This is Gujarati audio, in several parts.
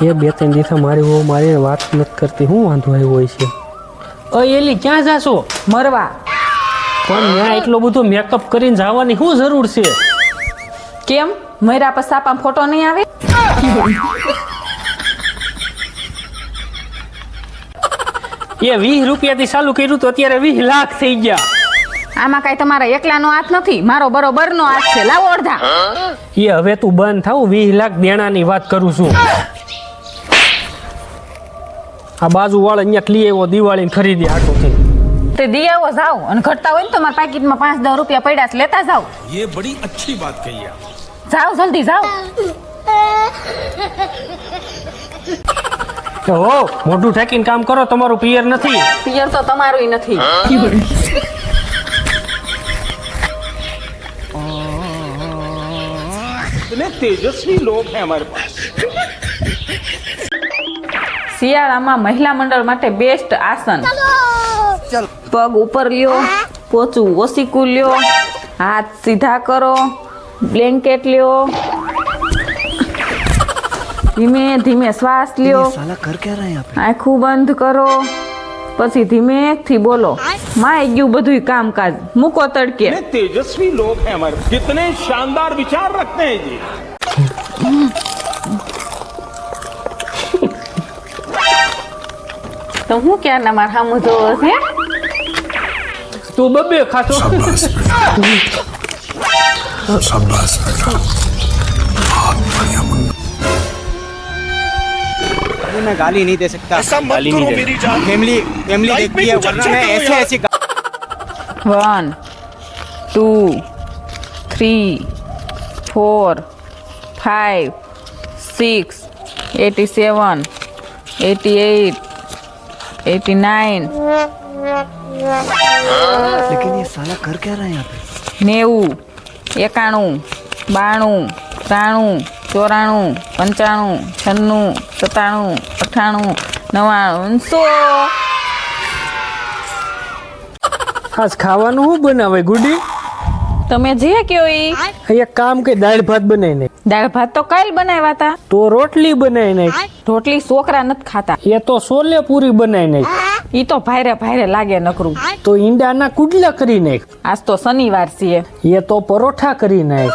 એ બે ત્રણ દિવસે મારી હો મારી વાત નથી કરતી, હું વાંધો આવ્યો હોય છે? એલી ક્યાં જાશો? મરવા. પણ ત્યાં એટલો બધો મેકઅપ કરીને જવાની શું જરૂર છે? કેમ મયરા પર સાપામાં ફોટો નહીં આવે? એ 20 રૂપિયાથી ચાલુ કર્યું તો અત્યારે 20 લાખ થઈ ગયા. આમાં કઈ તમારા એકલાનો હાથ નથી, મારો બરોબરનો હાથ છે. લાવો અડધા. એ હવે તું બંધ થાવ, 20 લાખ દેણાની વાત કરું છું. આ બાજુ વાળા અહીંયા લઈ આવ્યો દિવાળીની ખરીદી આટો થઈ. તે દી આવો જાઓ અને ઘટતા હોય ને તો મારા પાકીટમાં 5-10 રૂપિયા પડ્યા છે, લેતા જાઓ. ये बड़ी अच्छी बात कही आप. જાઓ જલ્દી જાઓ. હો મોઢું ઠેકીને કામ કરો, તમારું પિયર નથી. પિયર તો તમારું નથી. इतने तेजस्वी लोग हैं हमारे पास. શિયાળામાં મહિલા મંડળ માટે બેસ્ટ આસન. પગ ઉપર લ્યો, પોચું ઓસીકું લ્યો, હાથ સીધા કરો, બ્લેન્કેટ લ્યો, ધીમે ધીમે શ્વાસ લ્યો, આંખું બંધ કરો, પછી ધીમેથી બોલો. માય ગયું બધું કામકાજ, મૂકો તડકે. इतने तेजस्वी लोग हैं हमारे. कितने शानदार विचार रखते हैं जी. તો હું ક્યારના મારા સામું જોવો છે? તું બબે ખાતો. शाबाश बेटा, बहुत बढ़िया मुन्ना. मैं गाली नहीं दे सकता. ऐसा मत करो मेरी जान. फैमिली फैमिली देखती है, वरना मैं ऐसे ऐसी 1 2 3 4 5 6 87 88 89 लेकिन ये साला कर क्या रहा है यहाँ पे? 90 91 92 93 94 95 96 97 98 99 100. આજ ખાવાનું શું બનાવે ગુડી? તમે જે કયો ઈ. એક કામ કે દાળ ભાત બનાવી નાખ. દાળ ભાત તો કાલ બનાવ્યા હતા. તો રોટલી બનાવી નાખ. રોટલી છોકરા નથી ખાતા. એ તો છોલે પૂરી બનાવી નાખ. ઈ તો ભારે ભારે લાગે નકરું. તો ઈંડાના કુડલા કરી નાખ. આજ તો શનિવાર છે. એ તો પરોઠા કરી નાખ.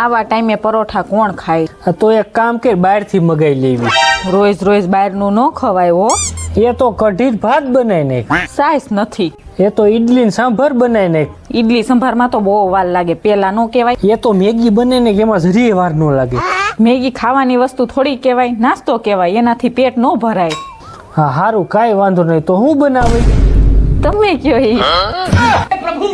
આવા ટાઈમે પરોઠા કોણ ખાય? તો એક કામ કે બહારથી મગાઈ લેવી. રોજ રોજ બહારનું ન ખવાય હો. એ તો કઢી ભાત બનાવી નાખ. સાઈસ નથી. એ તો ઈડલી સાંભર બનાવી નાખ. ઈડલી સંભારમાં તો બહુ વાર લાગે, પેલા નો કહેવાય. એ તો મેગી બને ને એમાં જરી વાર ન લાગે. મેગી ખાવાની વસ્તુ થોડી કહેવાય, નાસ્તો કહેવાય, એનાથી પેટ ન ભરાય. હા હારું, કાંઈ વાંધો નહીં. તો હું બનાવી? તમે કયો ઈ. प्रभु